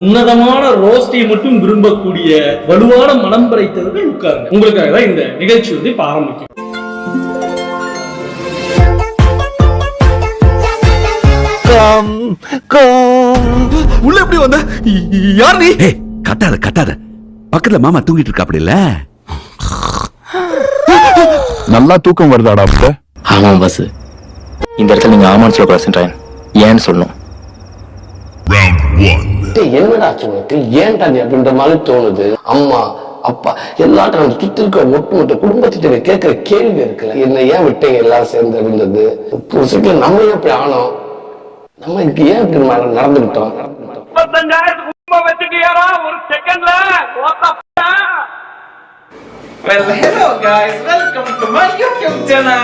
உன்னதமான ரோஸ்டை மட்டும் விரும்பக்கூடிய வலுவான மனம் படைத்தவர்கள் உட்காருங்க. உங்களுக்காக தான் இந்த நிகழ்ச்சி வந்து இப்ப ஆரம்பிக்கும். உள்ள எப்படி வந்த? யார் நீ? கத்தாத பக்கத்துல மாமா தூங்கிட்டு இருக்கா அப்படி இல்ல? நல்லா தூக்கம் வருதாடா? ஆமா பஸ், இந்த இடத்துல நீங்க ஆமான்னு சொல்லக்கூடாது. ஏன்னு சொல்லணும். என்னடா உனக்கு ஏன்டா நீ அப்படின்ற மாதிரி தோணுது. அம்மா அப்பா எல்லாட்டும் நம்ம சுத்தி இருக்க ஒட்டுமொத்த குடும்பத்திட்ட கேட்கிற கேள்வி இருக்குல்ல, என்ன ஏன் விட்டீங்க எல்லாரும் சேர்ந்து அப்படின்றது. நம்ம ஏன் அப்படி ஆனோம், நம்ம ஏன் இப்படி நடந்துகிட்டோம். 55,000 வச்சுக்கியாரா ஒரு செகண்ட்ல. Well, hello guys, welcome to my YouTube channel.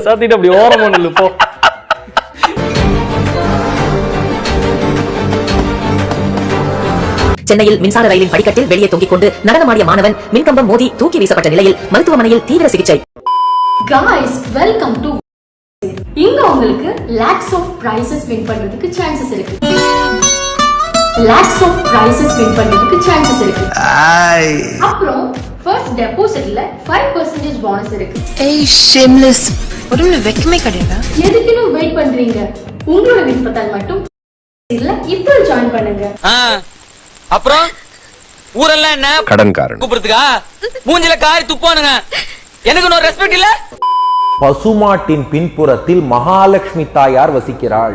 சாத்திட்டு அப்படி ஓரமா நில்லு போ. சென்னையில் மின்சார ரயிலின் படிக்கட்டில் வெளியே தொங்கிக் கொண்டு நடனமாடிய மாணவன் மின்கம்பம் மோதி தூக்கி வீசப்பட்ட நிலையில் மருத்துவமனையில் தீவிர சிகிச்சை. Guys, welcome to. இங்க உங்களுக்கு lakhs of prizes win பண்றதுக்கு chances இருக்கு. lakhs of prizes win பண்றதுக்கு chances இருக்கு. அப்புறம் first depositல 5% bonus இருக்கு. ஏய் shameless, ஒருமே வெக்கமே கிடையாது. எதுக்குன்னு வெயிட் பண்றீங்க? உங்களோட விருப்பத்தால் மட்டும் இல்ல இப்போ ஜாயின் பண்ணுங்க. அப்புறம் ஊரெல்லாம் என்ன கடன்காரன் கூப்பிடுறதுக்கா? மூஞ்சில காரி துப்பானுங்க. எனக்கு ஒரு ரெஸ்பெக்ட் இல்ல. பசுமாட்டின் பின்புறத்தில் மகாலட்சுமி தாயார் வசிக்கிறாள்.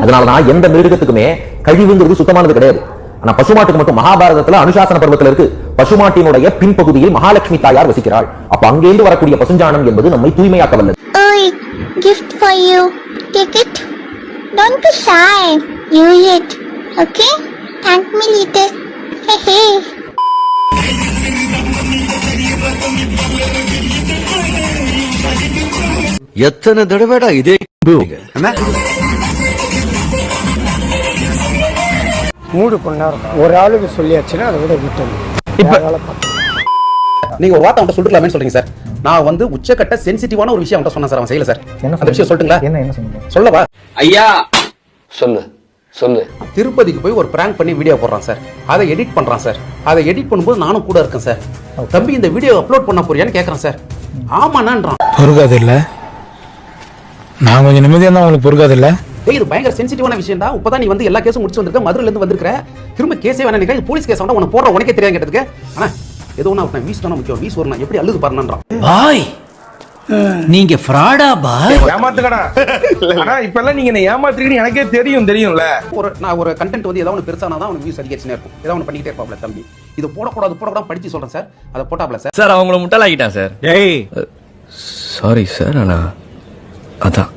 அதனாலதான் எந்த மிருகத்துக்குமே கழிவுங்கிறது சுத்தமானது கிடையாது. ஆனா பசுமாட்டுக்கு மட்டும் மகாபாரதத்துல அனுசாசன பருவத்துல இருக்கு, பசுமாட்டினுடைய பின்பகுதியில் மகாலட்சுமி தாயார் வசிக்கிறாள். அப்ப அங்கேந்து வரக்கூடிய பசுஞ்சாணம் என்பது நம்மை தூய்மையாக்க வல்லது. ஓய், gift for you. Take it. Don't be shy. Use it. Okay? Thank me later. Hey hey. எத்தனை தடவைடா இதே மூடு பண்ணார் ஒரு ஆளுக்கு சொல்லியாச்சுன்னா அதை விட விட்டு. இப்ப நீங்க ஒரு வார்த்தை அவன்கிட்ட சொல்லிருக்கலாமே சொல்றீங்க சார். நான் வந்து உச்சக்கட்ட சென்சிட்டிவான ஒரு விஷயம் அவன்கிட்ட சொன்னேன் சார். அவன் செய்யல சார். அந்த விஷயம் சொல்லுங்களா? என்ன சொன்னீங்க சொல்லவா? ஐயா சொல்லு. திருப்பதிக்கு போய் ஒரு பிராங்க் பண்ணி வீடியோ போடுறான் சார். அதை எடிட் பண்றான் சார். அதை எடிட் பண்ணும்போது நானும் கூட இருக்கேன் சார். தம்பி இந்த வீடியோ அப்லோட் பண்ண போறியான்னு கேக்குறான் சார். ஆமாண்ணான்றான். பொறுக்காது இல்ல, நான் கொஞ்சம் நிம்மதியா தான் உங்களுக்கு பொறுக்காது இல்ல. இது பயங்கர சென்சிட்டிவான விஷயம் தான். இப்பதான் நீ வந்து எல்லா கேஸும் முடிச்சு வந்திருக்க, மதுரையில இருந்து வந்திருக்கிற. திரும்ப கேஸே வேணா நினைக்கிறேன். போலீஸ் கேஸ் வந்தா உனக்கு போடுற உனக்கே தெரியாது கேட்டதுக்கு. ஆனா ஏதோ ஒண்ணு வீஸ் தானே முக்கியம். வீஸ் வரணும் எப்படி அழுது பாருன்றான். பாய் நீங்க ஃப்ராடா பாய்? ஏமாத்துக்கடா. ஆனா இப்ப எல்லாம் நீங்க என்ன ஏமாத்துறீங்கன்னு எனக்கே தெரியும்ல. நான் ஒரு கண்டென்ட் வந்து ஏதாவது பெருசானா தான் அவனுக்கு வியூஸ் அதிகரிச்சுனே இருக்கும். ஏதாவது ஒன்று பண்ணிக்கிட்டே இருப்பாப்ல தம்பி. இது போடக்கூடாது படிச்சு சொல்றேன் சார். அதை போட்டாப்ல சார். சார் அவங்கள முட்டாளாக்கிட்டான் சார். ஏய் சாரி சார். ஆனா அதான்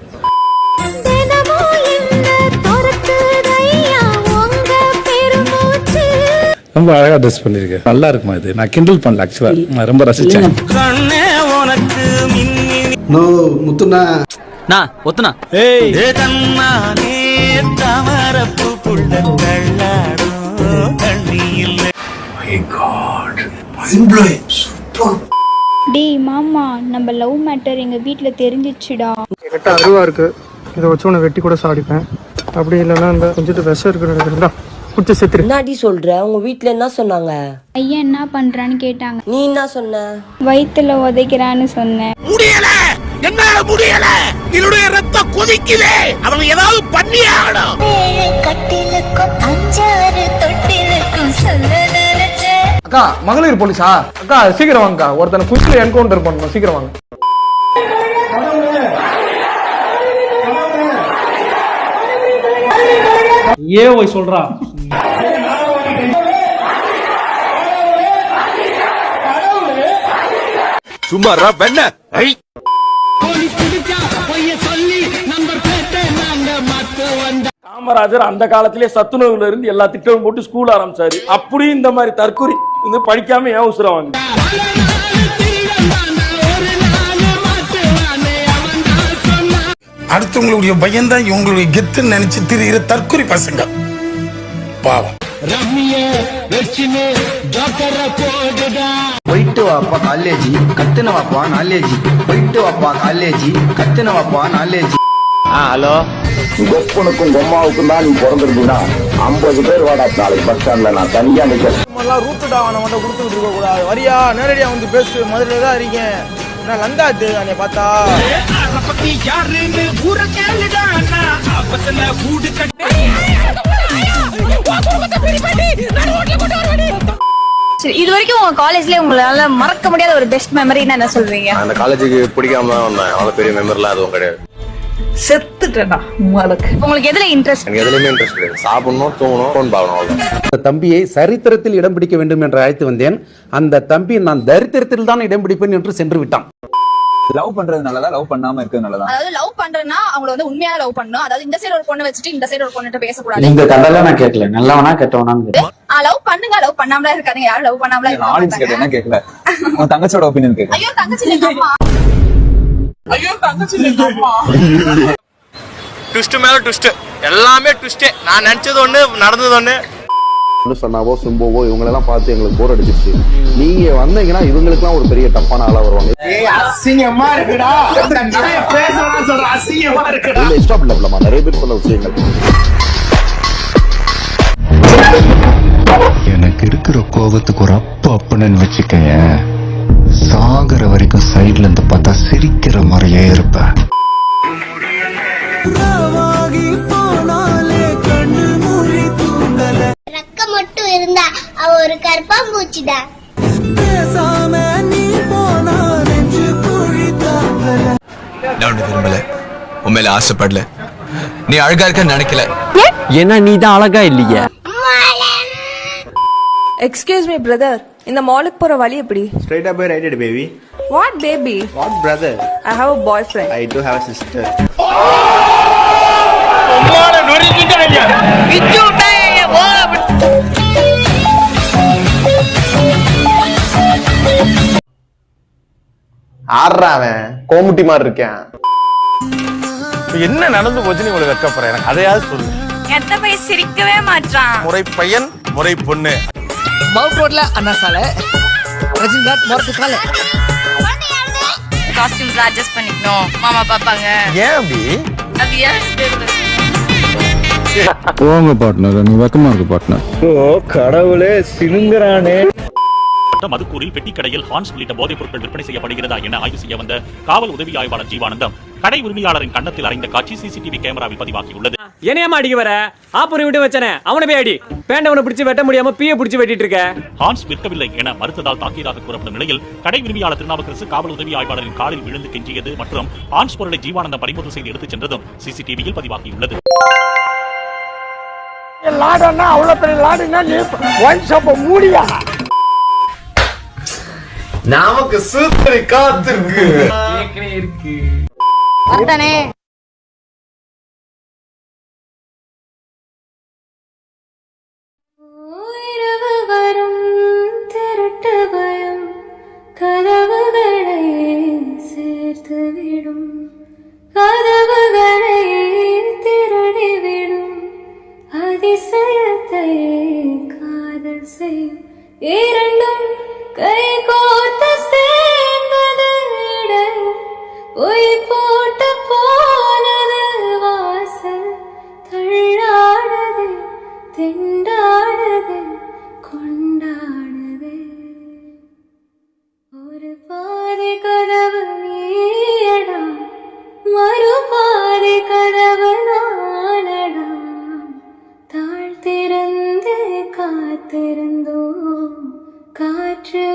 ரொம்ப அழகா ட்ரெஸ் பண்ணிருக்கு. நல்லா இருக்குமா இது? நான் கிண்டல் பண்ணல, ஆக்சுவலா நான் ரொம்ப ரசிச்சேன். நோ முத்துனா நான் ஒத்துனா. ஏய் தன்னானே தாமரப்பு புள்ள கள்ளாடும் கண்ணியில். My god mind blowing. Super. டேய் மாமா, நம்ம லவ் மேட்டர் எங்க வீட்ல தெரிஞ்சிச்சுடா. கிட்ட அருவா இருக்கு, இதை வச்சு உன்னை வெட்டி கூட சாடிப்பேன். அப்படி இல்லைன்னா இந்த கொஞ்சம் விஷம் இருக்குன்னு குடிச்சு செத்துரு. என்னாடி சொல்ற? உங்க வீட்ல என்ன சொன்னாங்க? ஐயா என்ன பண்றான்னு கேட்டாங்க. நீ என்ன சொன்ன? வயித்துல உதைக்கிறான்னு சொன்னேன். முடியல, என்னால முடியல. என்னுடைய ரத்தம் கொதிக்குதே. அவங்க ஏதாவது பண்ணியே ஆகணும். கட்டிலுக்கும் 5-6 தொட்டிலுக்கும் சொல்ல நினைச்சேன். அக்கா மகளிர் போலீஸா? அக்கா சீக்கிரம் வாங்க, ஒருத்தனை குச்சில என்கவுண்டர் பண்ணணும், சீக்கிரம் வாங்க. ஏன் போய் சொல்றா? சும்மாரா பெண்ண. காமராஜர் அந்த காலத்திலே சத்துணவுல இருந்து எல்லா திட்டமும் போட்டு ஸ்கூல் ஆரம்பிச்சாரு. அப்படியும் இந்த மாதிரி தற்கொலை வந்து படிக்காம ஏன் உசுரம் வாங்க? அடுத்தவங்களுடைய பயன்தான் இவங்களுடைய கெத்துன்னு நினைச்சு திரிகிற தற்கொலை பசங்க பாவம். ஒயிட் போயிட்டு வாப்பா காலேஜி கத்துன வாப்பா நாலேஜி போயிட்டு வாப்பா காலேஜி கத்துன வாப்பா நாலேஜி. ஹலோ, கொப்பனுக்கும் பொம்மாவுக்கும் தான் நீ பிறந்திருந்தீங்கன்னா 50 பேர் வாடா நாளைக்கு பஸ் ஸ்டாண்ட்ல நான் தனியா நிக்கிறேன். ரூட்டுடா அவனை வந்து கொடுத்துட்டு இருக்க கூடாது. வரியா நேரடியா வந்து பேசு. மதுரையில தான் இருக்கேன். நான் லங்காத்து அன்னை பார்த்தா இது வரைக்கும் உங்க காலேஜ்ல உங்களால மறக்க முடியாத ஒரு பெஸ்ட் மெமரின்னு என்ன சொல்வீங்க? அந்த காலேஜுக்கு பிடிக்காம தான் வந்தேன். அவ்வளவு பெரிய மெம்பர்லாம் எதுவும் கிடையாது. செத்துட்டேனா உங்களுக்கு எதுல இன்ட்ரெஸ்ட்? எனக்கு எதுலையுமே இன்ட்ரெஸ்ட் கிடையாது. சாப்பிடணும், தூங்கணும், ஃபோன் பார்க்கணும், அவ்வளவுதான். அந்த தம்பியை சரித்திரத்தில் இடம் பிடிக்க வேண்டும் என்று அழைத்து வந்தேன். அந்த தம்பி நான் தரித்திரத்தில் தான் இடம் பிடிப்பேன் என்று சென்று விட்டான். லவ் பண்றது நல்லதா, லவ் பண்ணாம இருக்கிறது நல்லதா? அதாவது லவ் பண்றேன்னா அவங்கள வந்து உண்மையா லவ் பண்ணணும். அதாவது இந்த சைடு ஒரு பொண்ணு வச்சுட்டு இந்த சைடு ஒரு பொண்ணுகிட்ட பேசக்கூடாது. நீங்க கண்டெல்லாம் நான் கேட்கல, நல்லவனா கெட்டவனான்னு. லவ் பண்ணுங்க, லவ் பண்ணாமலா இருக்காதீங்க. யாரும் லவ் பண்ணாமலா ஆடியன்ஸ் கிட்ட என்ன கேட்கல, உன் தங்கச்சியோட ஒப்பீனியன் கேட்கல. ஐயோ தங்கச்சி இல்ல அம்மா. ஐயோ தங்கச்சி இல்ல அம்மா. ட்விஸ்ட் மேல ட்விஸ்ட், எல்லாமே ட்விஸ்ட். நான் நினைச்சது ஒண்ணு, நடந்தது ஒண்ணு. சொன்னாவோ சிம்போவோ இவங்களெல்லாம் பார்த்து எங்களுக்கு போர் அடிச்சிருச்சு. நீங்க வந்தீங்கன்னா இவங்களுக்குலாம் ஒரு பெரிய டப்பான ஆளா வருவாங்க. அசிங்கமா இருக்குடா. பேசலாம் சொல்ற அசிங்கமா இருக்குடா. இல்ல ஸ்டாப் இல்லமா, நிறைய பேர் சொல்ல விஷயங்கள். எனக்கு இருக்கிற கோபத்துக்கு ஒரு அப்பன்னு வச்சுக்கேன். சாகர வரைக்கும் சைட்ல இருந்து பார்த்தா சிரிக்கிற மாதிரியே இருப்பேன். ரக்க மட்டும் இருந்தா அவ ஒரு கற்பாம்பூச்சிடா. விரும்பல, உண்மையில ஆசைப்படல. நீ அழகா இருக்க நினைக்கல. ஏன்னா நீ தான் அழகா இல்லையே. எக்ஸ்கியூஸ் மீ பிரதர், இந்த மாலுக்கு போற வழி எப்படி? ஸ்ட்ரைட்டா போய் ரைட் எடு baby. What baby? What brother? I have a boyfriend. I do have a sister. உங்களோட நொறுக்கிட்டாங்க. விச்சு விட்டாங்க போ. ஆடுறாவன் கோமுட்டி மாதிரி இருக்கேன். என்ன நடந்து போச்சுன்னு உங்களுக்கு வெட்கப்படுறேன். எனக்கு அதையாவது சொல்லு. எத்த போய் சிரிக்கவே மாட்டான். முறை பையன், முறை பொண்ணு. மவுண்ட் ரோட்ல அண்ணா சாலை, ரஜினிகாந்த் மரத்துக்கால காஸ்டியூம்ஸ் அட்ஜஸ்ட் பண்ணிக்கணும். மாமா பாப்பாங்க. ஏன் அப்படி? அது ஏன் தெரியல. போங்க பார்ட்னர், நீ வெக்கமா இருக்கு பார்ட்னர். ஓ கடவுளே, சிலுங்கறானே. மதுக்கூரில் பெட்டி கடையில் ஹான்ஸ் உள்ளிட்ட போதைப் பொருட்கள் விற்பனை செய்யப்படுகிறதா என ஆய்வு செய்ய வந்த காவல் உதவி ஆய்வாளர் ஜீவானந்தம் கடை உரிமையாளரின் கன்னத்தில் அறைந்த காட்சி சிசிடிவி கேமராவில் பதிவாகியுள்ளது. என்னையமா அடிக்க வர? ஆப்பரை விட்டு வச்சனே, அவனை போய் அடி. பேண்டவனை பிடிச்சி வெட்ட முடியாம பீய பிடிச்சி வெட்டிட்டு இருக்க. ஹான்ஸ் விற்கவில்லை என மறுத்ததால் தாக்கியதாக கூறப்படும் நிலையில் கடை உரிமையாளர் திருநாவுக்கரசு காவல் உதவி ஆய்வாளரின் காலில் விழுந்து கெஞ்சியது மற்றும் ஹான்ஸ் பொருளை ஜீவானந்தம் பறிமுதல் செய்து எடுத்துச் சென்றதும் சிசிடிவியில் பதிவாகியுள்ளது. லாடன்னா அவ்வளவு பெரிய லாடுன்னா நீ ஒன் ஷாப்ப மூடியா? நமக்கு சூப்பர் காத்திருக்கு. அதானே இரவு வரும் திருட்டு பயம் கதவுகளை சேர்த்து விடும், கதவுகளை திருடிவிடும், அதிசயத்தை காதல் செய்யும் இரண்டும் கை கோர்த்து சேர்ந்தது விட பொய் போட்டு போனது வாசல் தள்ளாடுது திண்டாடுது கொண்டாடுது. ஒரு பாதி கதவு நீயடா, மறு பாதி கதவு நானடா. தாழ்த்திறந்து காத்திருந்தோம் காற்று